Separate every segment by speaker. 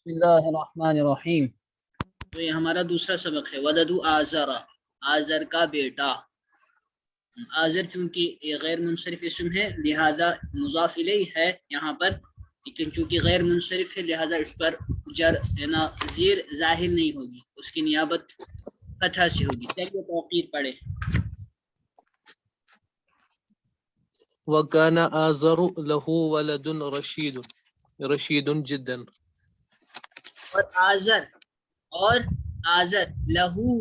Speaker 1: بسم اللہ الرحمن الرحیم. تو یہ ہمارا دوسرا سبق ہے ولدو آزر، آزر کا بیٹا. آزر چونکہ یہ غیر منصرف اسم ہے لہذا مضاف الیہ ہے یہاں پر، لیکن چونکہ غیر منصرف ہے لہذا اس پر جر زیر ظاہر نہیں ہوگی، اس کی نیابت فتح سے ہوگی. چلیے توقیر پڑھے.
Speaker 2: وَكَانَ آزر لَهُ وَلَدٌ رشید جدا.
Speaker 1: اور آزر لہو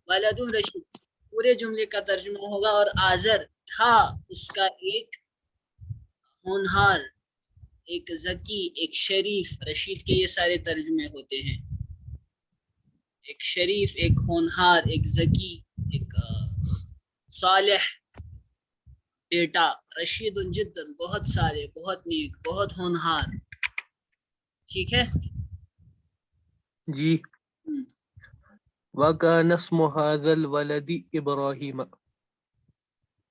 Speaker 1: ولد رشید، پورے جملے کا ترجمہ ہوگا اور آزر تھا اس کا ایک ہونہار، ایک ذکی، ایک شریف. رشید کے یہ سارے ترجمے ہوتے ہیں، ایک شریف، ایک ہونہار، ایک ذکی، ایک صالح بیٹا. رشید جدا، بہت سارے، بہت نیک، بہت ہونہار. ٹھیک ہے
Speaker 2: جی. وَكَانَ اسْمُ هَذَا الْوَلَدِ إِبْرَاهِيمَ.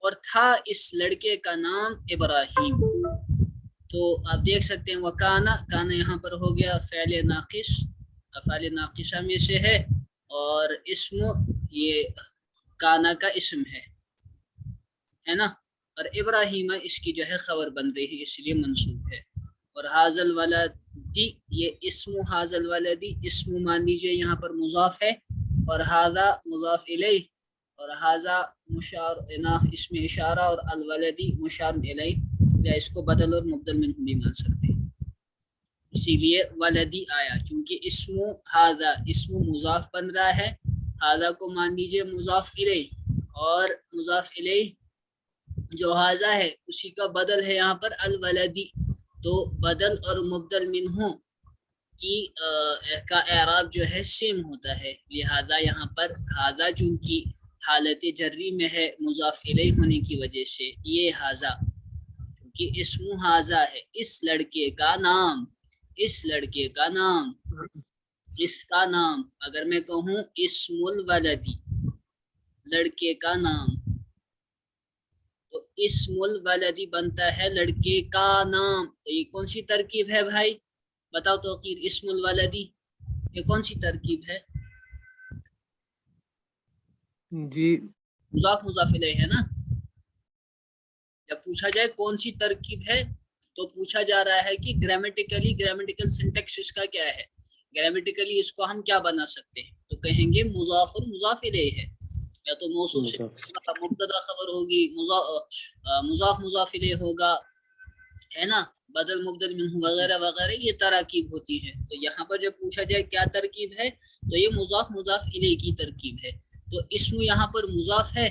Speaker 1: اور تھا اس لڑکے کا نام ابراہیم. تو آپ دیکھ سکتے ہیں وکانا، کانا یہاں پر ہو گیا فعل ناقص، افعال ناقصہ میں سے ہے، اور اسم یہ کانا کا اسم ہے نا. اور ابراہیم اس کی جو ہے خبر بن رہی ہے، اس لیے منصوب ہے. اور حاضل ولدی، یہ اسم حاضل ولدی، اسم مان لیجیے یہاں پر مضاف ہے، اور حاضا مضاف الیہ، اور حاضا مشار اسم اشارہ، اور الولدی مشار الیہ، یا اس کو بدل اور مبدل منہ بھی مان سکتے ہیں. اسی لیے ولدی آیا، چونکہ اسم حاضا اسم مضاف بن رہا ہے. حاضا کو مان لیجیے مضاف الیہ، اور مضاف الیہ جو حاضا ہے اسی کا بدل ہے یہاں پر الولدی. تو بدل اور مبدل منہ کی کا اعراب جو ہے سیم ہوتا ہے، لہذا یہاں پر حاضا چونکہ حالت جری میں ہے مضاف الیہ ہونے کی وجہ سے، یہ حاضا کہ اسم حاضا ہے، اس لڑکے کا نام، اس لڑکے کا نام، اس کا نام. اگر میں کہوں اسم الولدی، لڑکے کا نام، تو اسم الولدی بنتا ہے لڑکے کا نام. تو یہ کون سی ترکیب ہے بھائی؟ بتاؤ توقیر. اسم الولدی یہ کون سی ترکیب ہے؟
Speaker 2: جی
Speaker 1: مضاف مضاف الیہ ہے نا. جب پوچھا جائے کون سی ترکیب ہے تو پوچھا جا رہا ہے کہ گرامیٹیکل سینٹیکس اس کا کیا ہے، گرامیٹیکلی اس کو ہم کیا بنا سکتے ہیں. تو کہیں گے مضاف اور مضاف الیہ ہے، یا تو موصوف سے مبتدا خبر ہوگی، مضاف مضاف الیہ ہوگا، ہے نا، بدل مبدل منہ وغیرہ وغیرہ، یہ تراکیب ہوتی ہے. تو یہاں پر جب پوچھا جائے کیا ترکیب ہے تو یہ مضاف مضاف الیہ کی ترکیب ہے. تو اسم یہاں پر مضاف ہے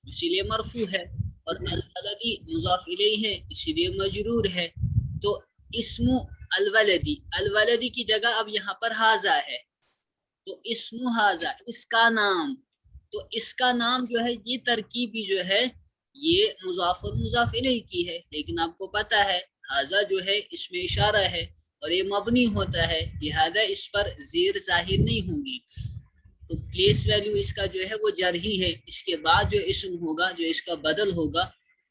Speaker 1: اسی لیے مرفوع ہے، اور الولدی مضاف الیہ ہے اسی لیے مجرور ہے. تو اسم الولدی، الولدی کی جگہ اب یہاں پر حاضا ہے، تو اسم حاضا اس کا نام. تو اس کا نام جو ہے یہ ترکیبی جو ہے یہ مضاف اور مضاف الیہ کی ہے، لیکن آپ کو پتہ ہے حاضا جو ہے اس میں اشارہ ہے اور یہ مبنی ہوتا ہے، لہذا اس پر زیر ظاہر نہیں ہوگی. تو پلیس ویلیو اس کا جو ہے وہ جر ہی ہے. اس کے بعد جو اسم ہوگا، جو اس کا بدل ہوگا،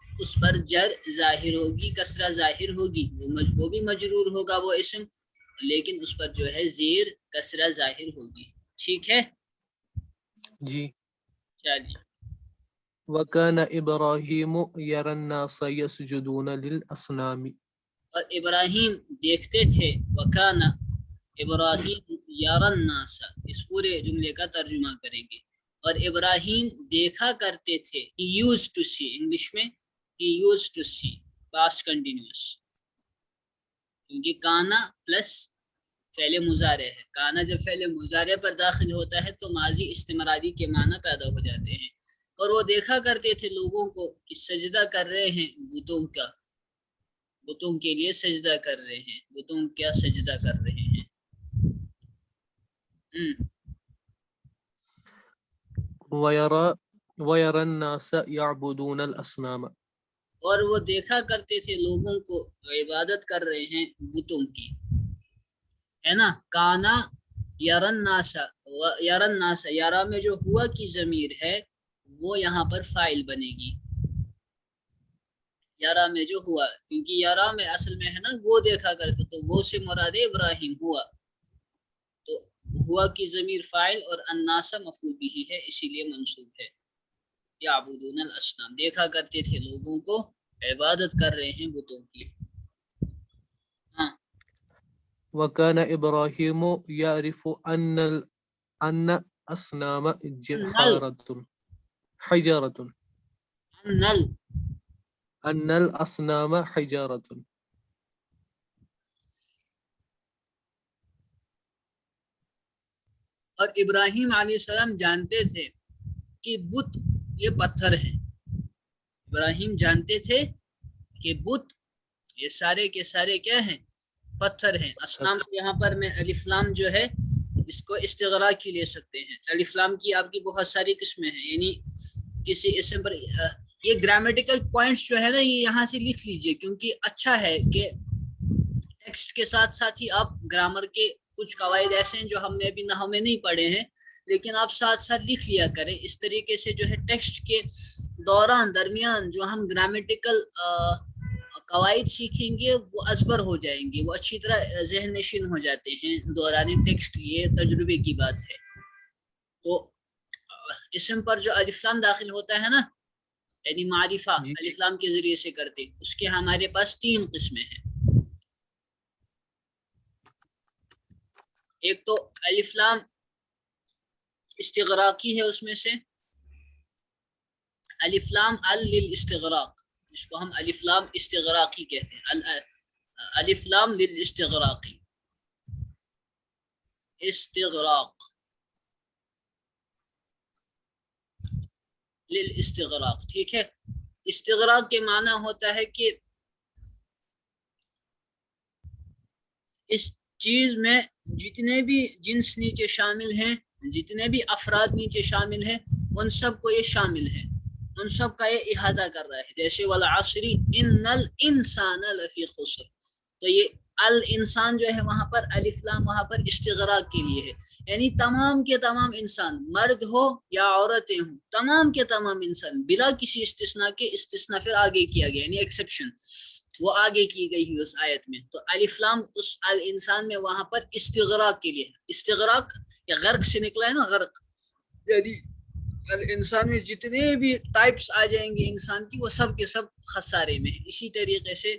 Speaker 1: اس پر جر ظاہر ہوگی، کسرہ ظاہر ہوگی، وہ بھی مجرور ہوگا وہ اسم، لیکن اس پر جو ہے زیر کسرہ ظاہر ہوگی. ٹھیک ہے
Speaker 2: جی.
Speaker 1: چلیے.
Speaker 2: وَكَانَ إِبْرَاهِيمُ يَرَى النَّاسَ يَسْجُدُونَ لِلْأَصْنَامِ.
Speaker 1: اور ابراہیم دیکھتے تھے، وکانا ابراہیم یرى الناس، اس پورے جملے کا ترجمہ کریں گے. اور ابراہیم دیکھا کرتے تھے، he used to see، English میں he used to see، past continuous، کیونکہ کانا پلس فعل مضارع ہے. کانا جب فعل مضارع پر داخل ہوتا ہے تو ماضی استمراری کے معنی پیدا ہو جاتے ہیں. اور وہ دیکھا کرتے تھے لوگوں کو کہ سجدہ کر رہے ہیں بتوں کا، بتوں کے لیے سجدہ کر رہے ہیں، بتوں کیا سجدہ کر رہے ہیں.
Speaker 2: وَيَرَى النَّاسَ يَعْبُدُونَ الْأَصْنَامَ.
Speaker 1: اور وہ دیکھا کرتے تھے لوگوں کو عبادت کر رہے ہیں بتوں کی، ہے نا. کانا یرن ناسا، یرن ناسا، یارا میں جو ہوا کی ضمیر ہے وہ یہاں پر فاعل بنے گی، یارا میں جو ہوا، کیونکہ یارا میں اصل میں ہے نا وہ دیکھا کرتے، تو وہ سے مراد ابراہیم ہوا، تو ہوا کی ضمیر فاعل اور الناس مفعول بھی ہے، اسی لیے منصوب ہے۔ یعبدون الاصنام، دیکھا کرتے تھے لوگوں کو عبادت کر رہے ہیں بتوں کی۔ ہاں
Speaker 2: وكان إبراهيم يعرف أن أصنام
Speaker 1: نل
Speaker 2: حجارة
Speaker 1: نل
Speaker 2: أن الأصنام حجارة۔
Speaker 1: اور ابراہیم علیہ السلام جانتے تھے کہ بت یہ پتھر ہیں، ابراہیم جانتے تھے کہ بت یہ سارے کے سارے کیا ہیں، پتھر ہیں۔ اسنام یہاں پر میں الف لام جو ہے اس کو استغراقی لے سکتے ہیں۔ الف لام کی آپ کی بہت ساری قسمیں ہیں، یعنی کسی اسم پر یہ گرامیٹیکل پوائنٹس جو ہے نا یہ یہاں سے لکھ لیجئے، کیونکہ اچھا ہے کہ ٹیکسٹ کے ساتھ ساتھ ہی آپ گرامر کے کچھ قواعد ایسے ہیں جو ہم نے ابھی نحو میں نہیں پڑھے ہیں، لیکن آپ ساتھ ساتھ لکھ لیا کریں، اس طریقے سے جو ہے ٹیکسٹ کے دوران درمیان جو ہم گرامیٹیکل قواعد سیکھیں گے وہ ازبر ہو جائیں گے، وہ اچھی طرح ذہن نشین ہو جاتے ہیں دوران ٹیکسٹ، یہ تجربے کی بات ہے۔ تو اسم پر جو الف لام داخل ہوتا ہے نا، یعنی معرفہ
Speaker 2: جی
Speaker 1: الف لام کے ذریعے سے کرتے، اس کے ہمارے پاس 3 قسمیں ہیں۔ ایک تو الف لام استغراقی ہے، اس میں سے الف لام للاستغراق، جس کو ہم الف لام استغراقی کہتے ہیں، الف لام للاستغراقی، استغراق للاستغراق، ٹھیک ہے۔ استغراق کے معنی ہوتا ہے کہ اس چیز میں جتنے بھی جنس نیچے شامل ہیں، جتنے بھی افراد نیچے شامل ہیں، ان سب کو یہ شامل ہے، ان سب کا یہ احاطہ کر رہا ہے۔ جیسے والعصر ان الانسان لفی خسر، تو یہ الانسان جو ہے وہاں پر الف لام وہاں پر استغراق کے لیے ہے، یعنی تمام کے تمام انسان، مرد ہو یا عورتیں ہوں، تمام کے تمام انسان بلا کسی استثناء کے، استثناء پھر آگے کیا گیا یعنی ایکسیپشن وہ آگے کی گئی ہے اس آیت میں، تو الف لام اس الانسان میں وہاں پر استغراق کے لیے ہے۔ استغراق یا غرق سے نکلا ہے نا، غرق، یعنی انسان میں جتنے بھی ٹائپس آ جائیں گے انسان کی، وہ سب کے سب خسارے میں ہیں۔ اسی طریقے سے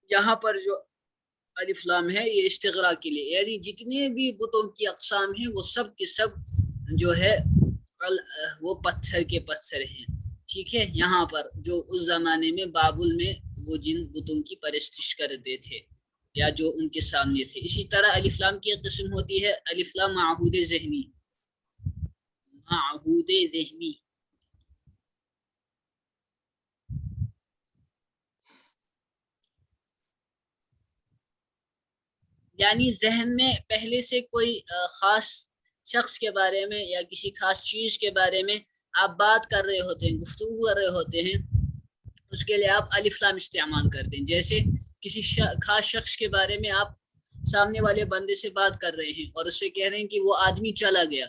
Speaker 1: یہاں پر جو الف لام ہے یہ استغراق کے لیے، یعنی جتنے بھی بتوں کی اقسام ہیں وہ سب کے سب جو ہے وہ پتھر کے پتھر ہیں، ٹھیک ہے۔ یہاں پر جو اس زمانے میں بابل میں وہ جن بتوں کی پرستش کرتے تھے یا جو ان کے سامنے تھے۔ اسی طرح الف لام کی ایک قسم ہوتی ہے الف لام معہود ذہنی، معہود ذہنی، یعنی ذہن میں پہلے سے کوئی خاص شخص کے بارے میں یا کسی خاص چیز کے بارے میں آپ بات کر رہے ہوتے ہیں، گفتگو کر رہے ہوتے ہیں، اس کے لیے آپ الف لام استعمال کرتے ہیں۔ جیسے کسی خاص شخص کے بارے میں آپ سامنے والے بندے سے بات کر رہے ہیں اور اس سے کہہ رہے ہیں کہ وہ آدمی چلا گیا،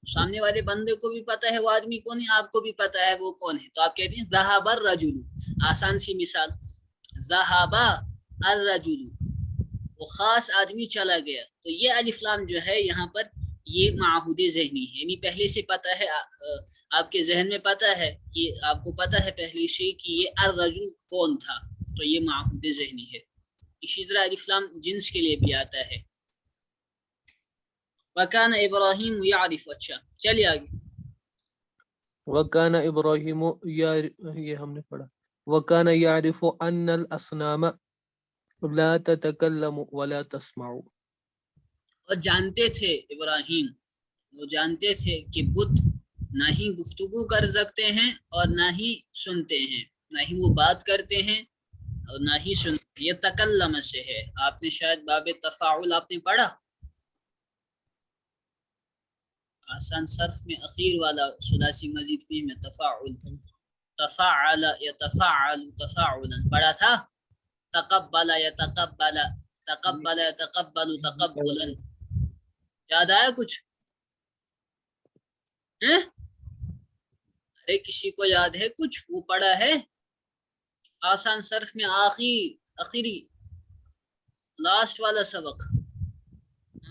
Speaker 1: سامنے والے بندے کو بھی پتا ہے وہ آدمی کون ہے، آپ کو بھی پتا ہے وہ کون ہے، تو آپ کہتے ہیں ذهب الرجل، آسان سی مثال، ذهب الرجل، وہ خاص آدمی چلا گیا، تو یہ الف لام جو ہے یہاں پر یہ معہود ذہنی ہے، یعنی پہلے سے پتا ہے، آپ کے ذہن میں پتا ہے کہ آپ کو پتا ہے پہلے سے کہ یہ الرجل کون تھا، تو یہ معہود ذہنی ہے۔ اسی طرح الف لام جنس کے لیے بھی آتا ہے۔ وَكَانَ ابراہیم یعرف، اچھا چلیے آگے۔
Speaker 2: وكان إبراهيم یہ ہم نے پڑھا۔ وكان يعرف أن الأصنام لا تتكلم ولا تسمع۔
Speaker 1: اور جانتے تھے ابراہیم، وہ جانتے تھے کہ بت نہ ہی گفتگو کر سکتے ہیں اور نہ ہی سنتے ہیں، نہ ہی وہ بات کرتے ہیں اور نہ ہی سنتے ہیں۔ یہ تکلم سے ہے، آپ نے شاید باب تفاعل آپ نے پڑھا، آسان صرف میں اخیر والا ثلاثی مزید فی میں تفاعل، تفاعل یتفاعل تفاعلا پڑھا تھا، تقبل یتقبل، تقبل یتقبل تقبلا، یاد آیا کچھ؟ ارے کسی کو یاد ہے کچھ وہ پڑھا ہے؟ آسان صرف میں آخری لاسٹ والا سبق.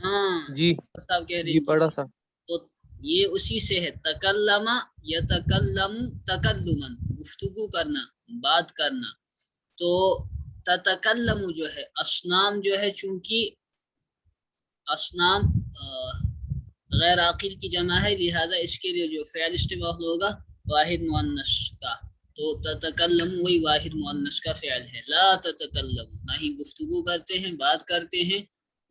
Speaker 1: ہاں
Speaker 2: جی
Speaker 1: صاحب کہہ رہے
Speaker 2: جی
Speaker 1: ہیں
Speaker 2: پڑھا تھا.
Speaker 1: تو یہ اسی سے ہے. تکلم یتکلم تکلما، گفتگو کرنا، بات کرنا. تو تتکلم جو ہے اصنام جو ہے، چونکہ اصنام غیر عاقل کی جمع ہے، لہذا اس کے لیے جو فعل استعمال ہوگا واحد مؤنث کا. تو تتکلم وہی واحد مؤنث کا فعل ہے. لا تتکلم، نہ ہی گفتگو کرتے ہیں، بات کرتے ہیں.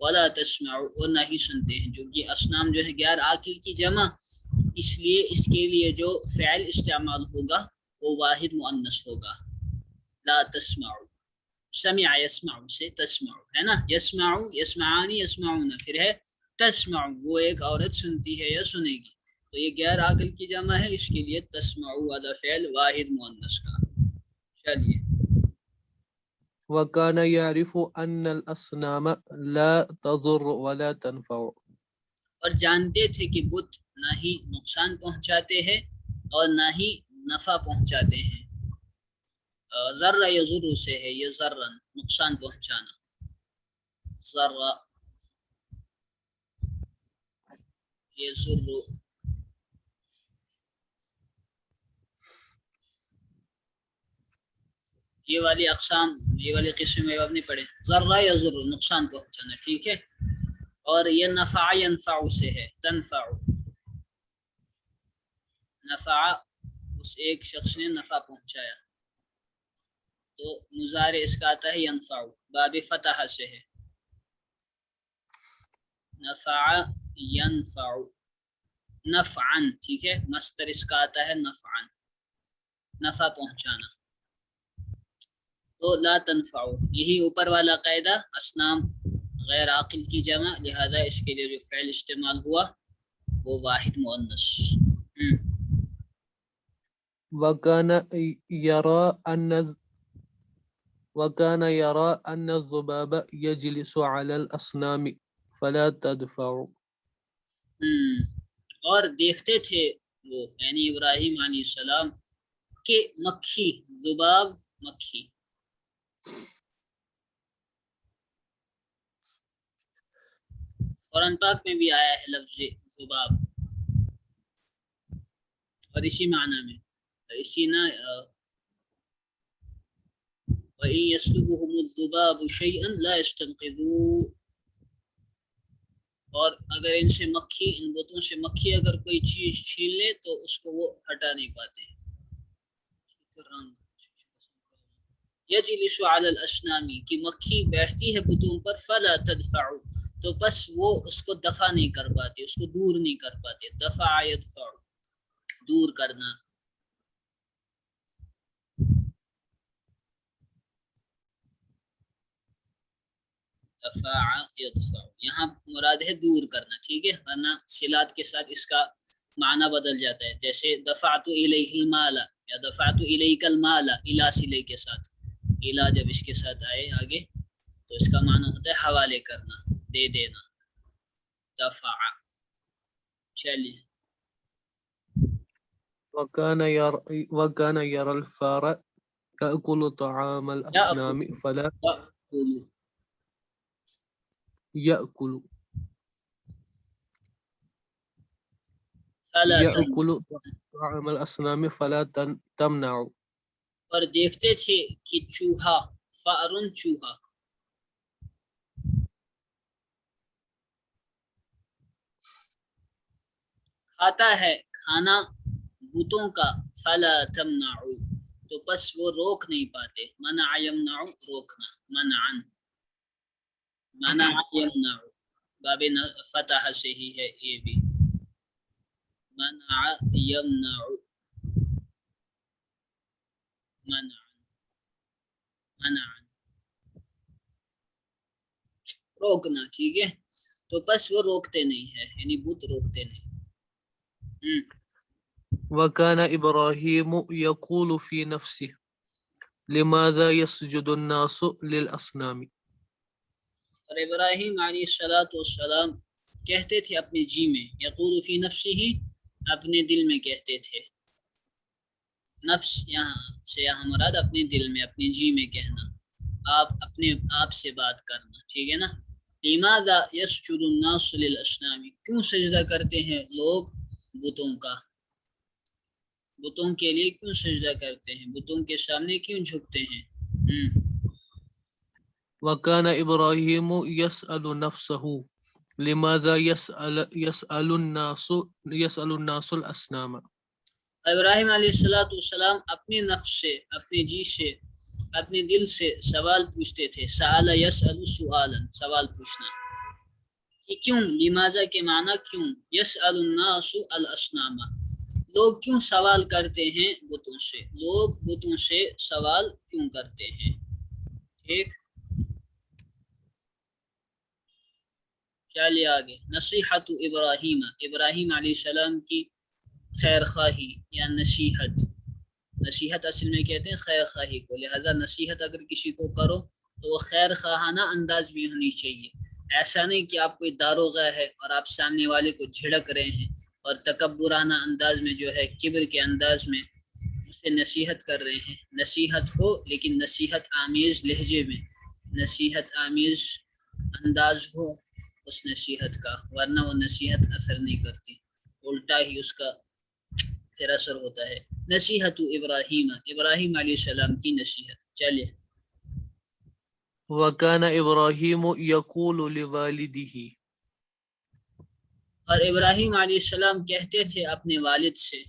Speaker 1: ولا تسمع، اور نہ ہی سنتے ہیں. جو کہ اصنام جو ہے غیر عاقل کی جمع، اس لیے اس کے لیے جو فعل استعمال ہوگا وہ واحد مؤنث ہوگا. لا تسمع، سمع یسمع سے تسمع ہے نا، یسمع یسمعانی یسمعون، پھر ہے تسمع، وہ ایک عورت سنتی ہے یا سنے گی. تو یہ غیر عاقل کی جمع ہے، اس کے لیے تسمع والا فعل واحد مؤنث کا. چلیے.
Speaker 2: وَكَانَ يَعْرِفُ أَنَّ الْأَصْنَامَ لَا تَضُرُّ وَلَا تَنْفَعُ.
Speaker 1: اور جانتے تھے کہ بت نہ ہی نقصان پہنچاتے ہیں اور نہ ہی نفع پہنچاتے ہیں. ذرہ یضر سے ہے، یہ ذرا نقصان پہنچانا. ذرہ یضر، یہ والی اقسام، یہ والی قسم میں اب نہیں پڑھے. ذرہ یضر نقصان پہنچانا، ٹھیک ہے. اور یہ نفع ینفع سے ہے، تنفع. نفع اس ایک شخص نے نفع پہنچایا، تو مضارع اس کا آتا ہے ینفع، باب فتح سے ہے. نفع ینفع نفعا، ٹھیک ہے. مصدر اس کا آتا ہے نفعا، نفع پہنچانا. تو لا تنفع، یہی اوپر والا قاعدہ، اصنام غیر عاقل کی جمع، لہذا اس کے لیے جو فعل استعمال ہوا وہ واحد مؤنث.
Speaker 2: وَكَانَ يَرَى أَنَّ الذُّبَابَ يَجْلِسُ عَلَى الْأَصْنَامِ فَلَا تَدْفَعُ.
Speaker 1: اور دیکھتے تھے وہ یعنی ابراہیم علیہ السلام کہ مکھی، ذباب مکھی. قرآن پاک میں بھی آیا ہے لفظ ذباب، اور اسی معنی میں، اسی نہ وَإِن يَسْلُبْهُمُ الذُّبَابُ شَيْئًا لَا يَسْتَنقِذُوهُ. اور اگر ان سے مکھی، ان بتوں سے مکھی اگر کوئی چیز چھین لے تو اس کو وہ ہٹا نہیں پاتے. یجلس علی الاسنام، کہ مکھی بیٹھتی ہے بتوں پر. فلا تدفع، تو بس وہ اس کو دفع نہیں کر پاتے، اس کو دور نہیں کر پاتے. دفع یدفع، دور کرنا. دفع یدفع، یہاں مراد ہے دور کرنا، ٹھیک ہے. ورنہ صلات کے ساتھ اس کا معنی بدل جاتا ہے. جیسے دفعت الیہ المال یا دفعت الیک المال، الی صلے کے ساتھ، الی جب اس کے ساتھ آئے آگے تو اس کا معنی ہوتا ہے حوالے کرنا، دے دینا. دفع. چلیے.
Speaker 2: وَكَانَ يَرَى الْفَارَ يَأْكُلُ طَعَامَ الْأَصْنَامِ فَلَا يَأْكُلُ طَعَامَ الْأَصْنَامِ فَلَا تَمْنَعُ.
Speaker 1: اور دیکھتے تھے کہ چوہا، فأرن چوہا، کھاتا ہے کھانا بتوں کا. فلا تمنعو، تو پس وہ روک نہیں پاتے. منع یمنع، روکنا. منعن، منع یمنع، باب فتح سے ہی ہے یہ بھی. منع یمنع، منع، منع، روکنا، ٹھیک ہے. تو بس وہ روکتے نہیں ہے، یعنی بت روکتے نہیں.
Speaker 2: وَكَانَ إِبْرَاهِيمُ يَقُولُ فِي نَفْسِهِ لِمَاذَا يَسْجُدُ النَّاسُ لِلْأَصْنَامِ.
Speaker 1: اور ابراہیم علیہ السلام کہتے تھے اپنے جی میں، یقول فی نفسہ، اپنے دل میں کہتے تھے. نفس یہاں سے یہاں مراد اپنے دل میں، اپنے جی میں کہنا، آپ اپنے آپ سے بات کرنا، ٹھیک ہے نا. لماذا يسجد الناس للاصنام، کیوں سجدہ کرتے ہیں لوگ بتوں کا، بتوں کے لیے کیوں سجدہ کرتے ہیں، بتوں کے سامنے کیوں جھکتے ہیں.
Speaker 2: وكان إبراهيم يسأل نفسه لماذا يسأل الناس الأصنام.
Speaker 1: ابراہیم علیہ السلام اپنے نفس سے، اپنے جی سے، اپنے دل سے سوال پوچھتے تھے. سأل یسأل سؤالا، سوال پوچھنا. کہ کیوں، لماذا کے معنی کیوں، یسأل الناس الاصنام، لوگ کیوں سوال کرتے ہیں بتوں سے، لوگ بتوں سے سوال کیوں کرتے ہیں. ٹھیک، چلیے آگے. نصیحت ابراہیم، ابراہیم علیہ السلام کی خیر خواہی یا نصیحت. نصیحت اصل میں کہتے ہیں خیر خواہی کو، لہذا نصیحت اگر کسی کو کرو تو وہ خیر خواہانہ انداز بھی ہونی چاہیے. ایسا نہیں کہ آپ کوئی داروغہ ہے اور آپ سامنے والے کو جھڑک رہے ہیں اور تکبرانہ انداز میں جو ہے، کبر کے انداز میں اسے نصیحت کر رہے ہیں. نصیحت ہو لیکن نصیحت آمیز لہجے میں، نصیحت آمیز انداز ہو اس نصیحت کا، ورنہ وہ نصیحت اثر نہیں کرتی، الٹا ہی اس کا پھر اثر ہوتا ہے. نصیحت ابراہیم، ابراہیم علیہ السلام کی نصیحت. چلیے.
Speaker 2: وكان إبراهيم يقول لوالده،
Speaker 1: اور ابراہیم علیہ السلام کہتے تھے اپنے والد سے.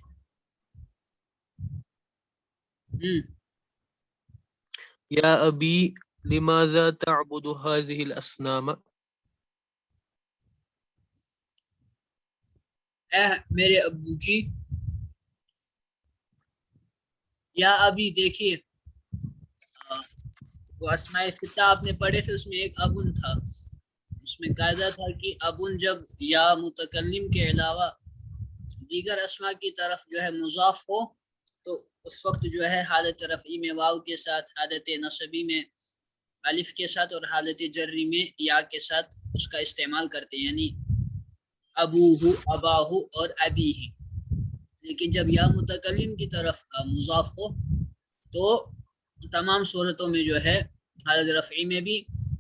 Speaker 2: يا أبي لماذا تعبد هذه الأصنام.
Speaker 1: اے میرے ابو جی، یا ابھی دیکھیے وہ اسماء ستہ آپ نے پڑھے تھے، اس میں ایک ابن تھا، اس میں قاعدہ تھا کہ ابن جب یا متکلم کے علاوہ دیگر اسماء کی طرف جو ہے مضاف ہو تو اس وقت جو ہے حالت رفعی میں واو کے ساتھ، حالت نصبی میں الف کے ساتھ اور حالت جری میں یا کے ساتھ اس کا استعمال کرتے ہیں، یعنی ابوہ، اباہ اور ابیہ. لیکن جب یا متکلم کی طرف مضاف ہو تو تمام صورتوں میں جو ہے حالت رفعی میں بھی،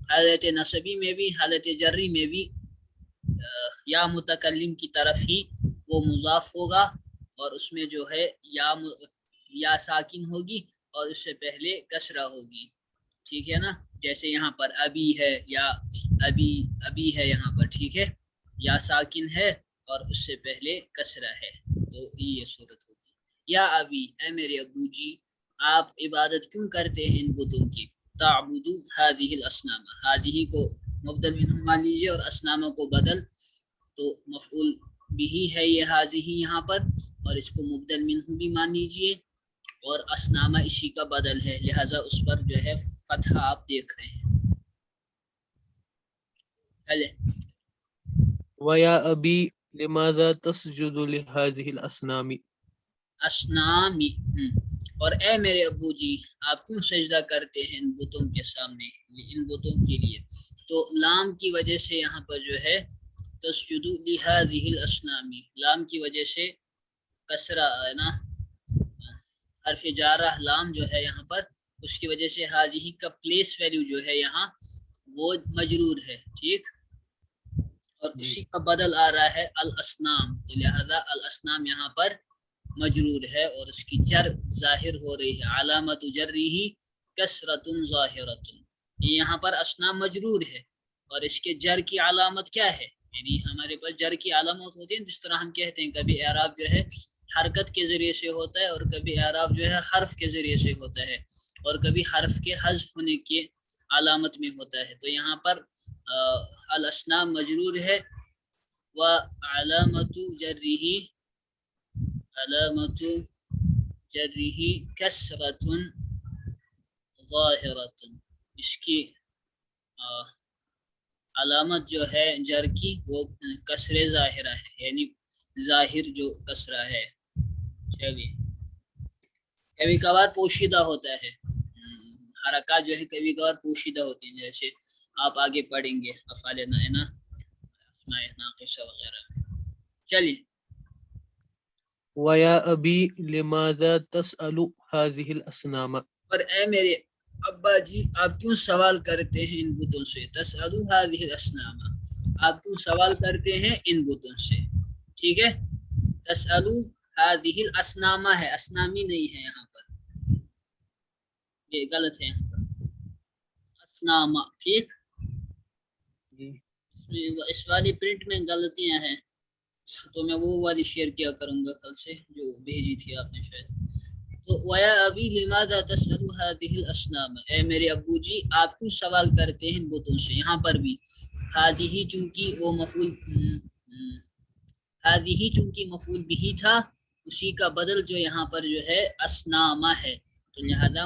Speaker 1: حالت نصبی میں بھی، حالت جری میں بھی یا متکلم کی طرف ہی وہ مضاف ہوگا اور اس میں جو ہے یا ساکن ہوگی اور اس سے پہلے کسرہ ہوگی. ٹھیک ہے نا، جیسے یہاں پر ابی ہے یا ابی ہے یہاں پر، ٹھیک ہے، یا ساکن ہے اور اس سے پہلے کسرہ ہے، تو یہ صورت ہوگی. یا ابی، اے میرے ابو جی، آپ عبادت کیوں کرتے ہیں ان بتوں کی. تعبدو هذه الاصنام، هذه کو مبدل منہ مان لیجیے اور اسنام کو بدل، تو مفعول بھی ہے یہ هذه یہاں پر، اور اس کو مبدل منہ بھی مان لیجیے اور اسنامہ اسی کا بدل ہے، لہذا اس پر جو ہے فتحہ آپ دیکھ رہے ہیں. چلے.
Speaker 2: ويا أبي لماذا تسجد لهذه الأصنام.
Speaker 1: اسنامی، اور اے میرے ابو جی، آپ کیوں سجدہ کرتے ہیں ان بتوں کے سامنے، ان بتوں کے لیے. تو لام کی وجہ سے یہاں پر جو ہے تسجد لهذه الاصنام، لام کی وجہ سے کسرہ ہے نا، حرف جارہ لام جو ہے یہاں پر، اس کی وجہ سے حاضی کا پلیس ویلیو جو ہے یہاں وہ مجرور ہے. ٹھیک، اور اسی کا بدل آ رہا ہے الاسنام، تو لہذا الاسنام یہاں پر مجرور ہے اور اس کی جر ظاہر ہو رہی ہے. علامت جرہ کسرۃ ظاہرۃ، یہاں پر اسنام مجرور ہے اور اس کے جر کی علامت کیا ہے، یعنی ہمارے پاس جر کی علامت ہوتی ہے جس طرح ہم کہتے ہیں کبھی اعراب جو ہے حرکت کے ذریعے سے ہوتا ہے اور کبھی اعراب جو ہے حرف کے ذریعے سے ہوتا ہے اور کبھی حرف کے حذف ہونے کے علامت میں ہوتا ہے. تو یہاں پر الاسنام مجرور ہے وعلامت جرہ کسرۃ ظاہرۃ، اس کی علامت جو ہے جر کی وہ کسر ظاہرہ ہے، یعنی ظاہر جو کسرہ ہے. چلیے. کبھی کبھار پوشیدہ ہوتا ہے، حرکات جو ہے کبھی کبھار پوشیدہ ہوتی ہیں، جیسے آپ آگے پڑھیں گے افعال نائنہ، اسماء ناقصہ وغیرہ. چلیے.
Speaker 2: وَيَا أَبِي لِمَاذَا تَسْأَلُ هَذِهِ الْأَصْنَامَ
Speaker 1: اور اے میرے ابا جی آپ کیوں سوال کرتے ہیں ان بتوں سے؟ تسألو هذه الاسنام، آپ کیوں سوال کرتے ہیں ان بتوں سے؟ ٹھیک ہے، تسألو هذه الاسنام ہے، اسنامی نہیں ہے یہاں پر، یہ غلط ہے یہاں پر، اسنام، ٹھیک، اس والی پرنٹ میں غلطیاں ہیں، تو میں وہ والی شیئر کیا کروں گا کل سے جو بھیجی تھی آپ نے شاید۔ تو وَيَا أَبِي لِمَاذَا تَسْأَلُ هَذِهِ الْأَصْنَامَ، اے میرے ابو جی آپ کیوں سوال کرتے ہیں ان بتوں سے؟ یہاں پر بھی هذه چونکہ وہ مفعول هذه چونکہ مفعول به تھا، اسی کا بدل جو یہاں پر جو ہے اسنامہ ہے، تو لہذا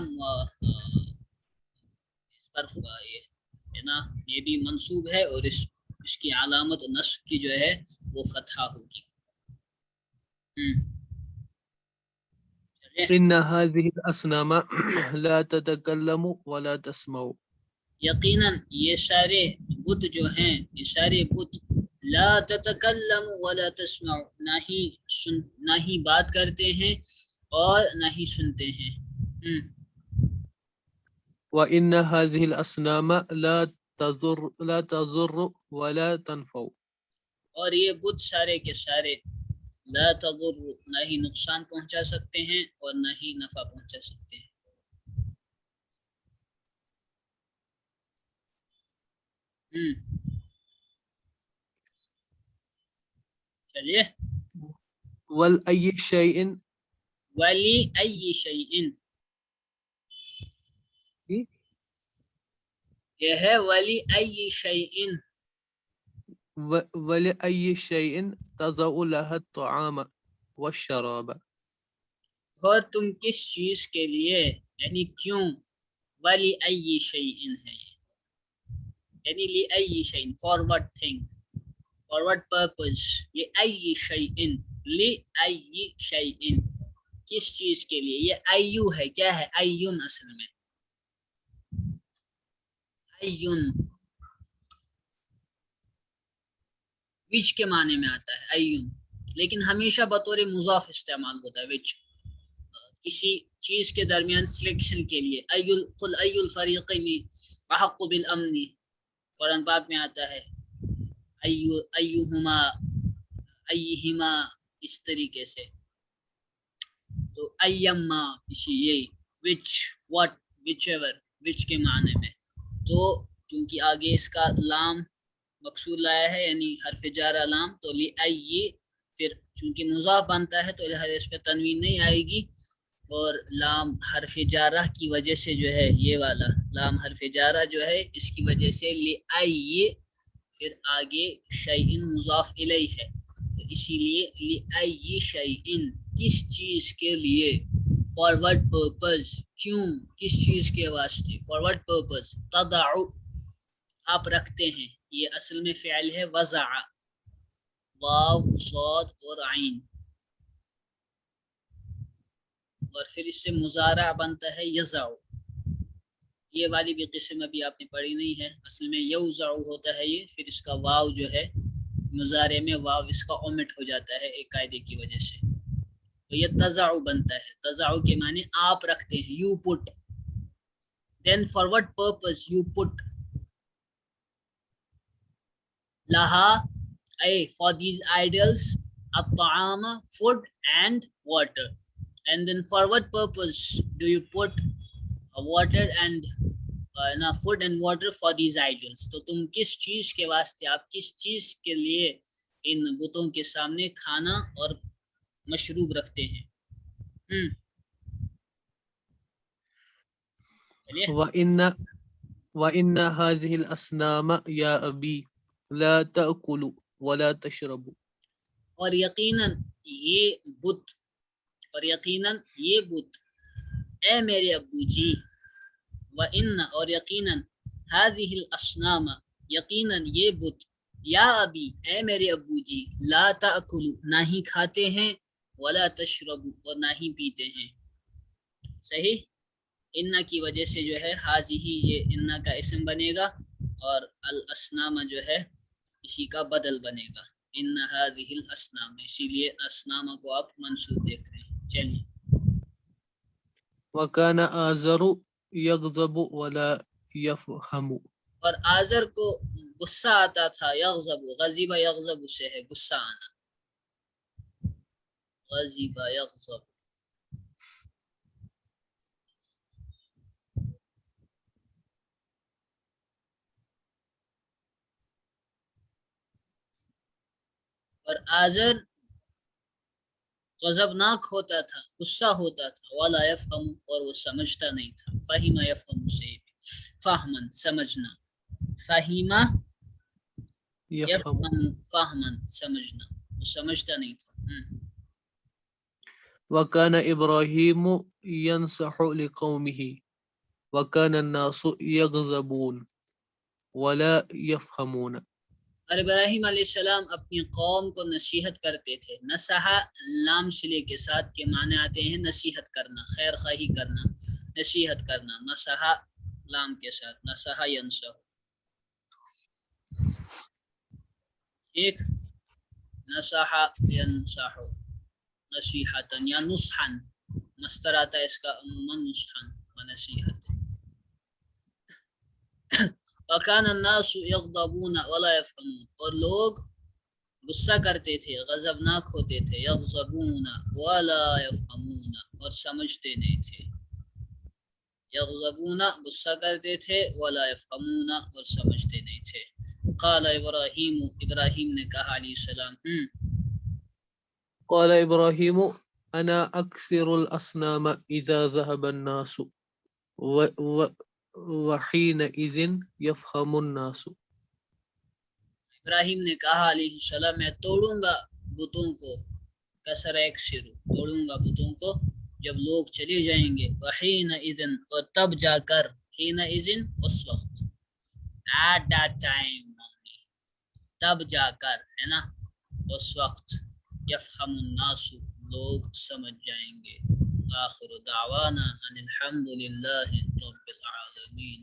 Speaker 1: اس پر یہ ہے نا، یہ بھی منصوب ہے اور اس کی علامت نصب کی جو ہے وہ فتحہ ہوگی۔
Speaker 2: إن هذه الأصنام لا تتكلم ولا تسمع
Speaker 1: یقیناً یہ سارے بت جو ہیں، یہ سارے بت لا تتکلم ولا تسمع، نہ ہی بات کرتے ہیں اور نہ ہی سنتے ہیں۔
Speaker 2: وإن هذه الأصنام لا تضر ولا تنفع
Speaker 1: اور یہ بت سارے کے سارے لا تضر، نہ ہی نقصان پہنچا سکتے ہیں اور نہ ہی نفع پہنچا سکتے ہیں۔ چلیے،
Speaker 2: ولأي شيء
Speaker 1: ولی ای شیئن، یہ ہے ولی ای شیئن،
Speaker 2: ولأي شيء تضع لها الطعام والشراب
Speaker 1: اور تم کس چیز کے لیے، یعنی کیوں، ولی ای شیئن ہے یہ، یعنی liaison, for what thing, for what purpose, یہ ای شیئن، لی ای شیئن، کس چیز کے لیے، یہ ایو ہے، کیا ہے ایون، اصل میں ایون وچ کے معنی میں آتا ہے ایون، لیکن ہمیشہ بطور مضاف استعمال ہوتا ہے وچ، کسی چیز کے درمیان سلیکشن کے لیے، قل ای الفریقین احق بالامن، قرآن پاک میں آتا ہے ایہما ایہما، اس طریقے سے، تو ایما اسی یہی وچ واٹ وچ ایور، وچ کے معنی میں، تو چونکہ آگے اس کا لام مقصور لایا ہے یعنی حرف جارہ لام، تو لی ای، پھر چونکہ مضاف بنتا ہے تو لہذا اس پہ تنوین نہیں آئے گی، اور لام حرف جارہ کی وجہ سے جو ہے، یہ والا لام حرف جارہ جو ہے اس کی وجہ سے لی ای، پھر آگے شیئن مضاف الیہ ہے، تو اسی لیے لی ای شیئن، کس چیز کے لیے، فار وٹ پرپز، کیوں، کس چیز کے واسطے، فار وٹ پرپز، تضع، آپ رکھتے ہیں، یہ اصل میں فعل ہے وضع، واو صاد اور عین، اور پھر اس سے مضارع بنتا ہے یضع، یہ والی بھی قسم ابھی آپ نے پڑھی نہیں ہے، اصل میں یوضع ہوتا ہے یہ، پھر اس کا واو جو ہے مضارع میں واو اس کا اومٹ ہو جاتا ہے ایک قاعدے کی وجہ سے، تو یہ تضع بنتا ہے، تضع کے معنی آپ رکھتے ہیں، you put, then for what purpose you put, لہا اے فار دیز آئیڈلس، الطعام food and water, and then for what purpose do you put water and food and water for these idols، تو تم کس چیز کے واسطے، آپ کس چیز کے لیے ان بتوں کے سامنے کھانا اور مشروب رکھتے ہیں۔
Speaker 2: وإن هذه الأصنام يا أبي لا تأكل ولا تشرب
Speaker 1: اور یقیناً یہ بت، اے میرے ابو جی، وَإِنَّ، اور یقیناً، هذه الأصنام، یقیناً یہ بت، یا ابی، اے میرے ابو جی، لا تأکل، نہ ہی کھاتے ہیں، ولا تشرب، اور نہ ہی پیتے ہیں، صحیح، ان کی وجہ سے جو ہے هذه، یہ ان کا اسم بنے گا اور الاسنام جو ہے اسی کا بدل بنے گا۔ ان هذه الاسنام، اسی لیے اسنام کو آپ منصوب دیکھ رہے ہیں. چلیے.
Speaker 2: وَكَانَ آزَرُ يَغْضَبُ وَلَا يَفْهَمُ.
Speaker 1: اور آزر کو غصہ آتا تھا. یغضب، غضب یغضب سے ہے غصہ آنا. غضب یغضب. اور آزر غضبناک ہوتا تھا، غصہ ہوتا تھا. ولا یفہم، اور وہ سمجھتا نہیں تھا. فہم یفہم سے فہمن سمجھنا. فہیم
Speaker 2: يفهم.
Speaker 1: یفہم فہمن سمجھنا، وہ سمجھتا نہیں تھا.
Speaker 2: وَكَانَ إِبْرَاهِيمُ يَنْصَحُ لِقَوْمِهِ وَكَانَ النَّاسُ يَغْضَبُونَ وَلَا يَفْهَمُونَ.
Speaker 1: اور ابراہیم علیہ السلام اپنی قوم کو نصیحت کرتے تھے. نصحہ لام صلے کے ساتھ کے معنی آتے ہیں نصیحت کرنا، خیر خواہی کرنا، نصیحت کرنا. نصحہ لام کے ساتھ، نصحہ ینصح. ٹھیک. نصحہ ینصح نصیحتاً یا نصحاً، مصدر آتا ہے اس کا عموماً نصحاً و نصیحت. وَكَانَ النَّاسُ يَغْضَبُونَ وَلَا يَفْهَمُونَ، اور لوگ غصہ کرتے تھے، غضبناک ہوتے تھے. یغضبون ولا یفہمون، اور سمجھتے نہیں تھے. یغضبون غصہ کرتے تھے، ولا یفہمون اور سمجھتے نہیں تھے. قال ابراہیم، ابراہیم نے کہا علیہ السلام.
Speaker 2: قال إبراهيم أنا أكثر الأصنام إذا ذهب الناس وحينئذ يفهم الناس.
Speaker 1: ابراہیم نے کہا علیہ السلام میں توڑوں گا بتوں کو. کسر ایک شروع، توڑوں گا بتوں کو جب لوگ چلے جائیں گے. وحینئذ، اور تب جا کر. حینئذ اس وقت، at that time only، تب جا کر ہے نا، اس وقت. یفہم الناس، لوگ سمجھ جائیں گے. آخر دعوانا ان الحمد للہ رب العالمین.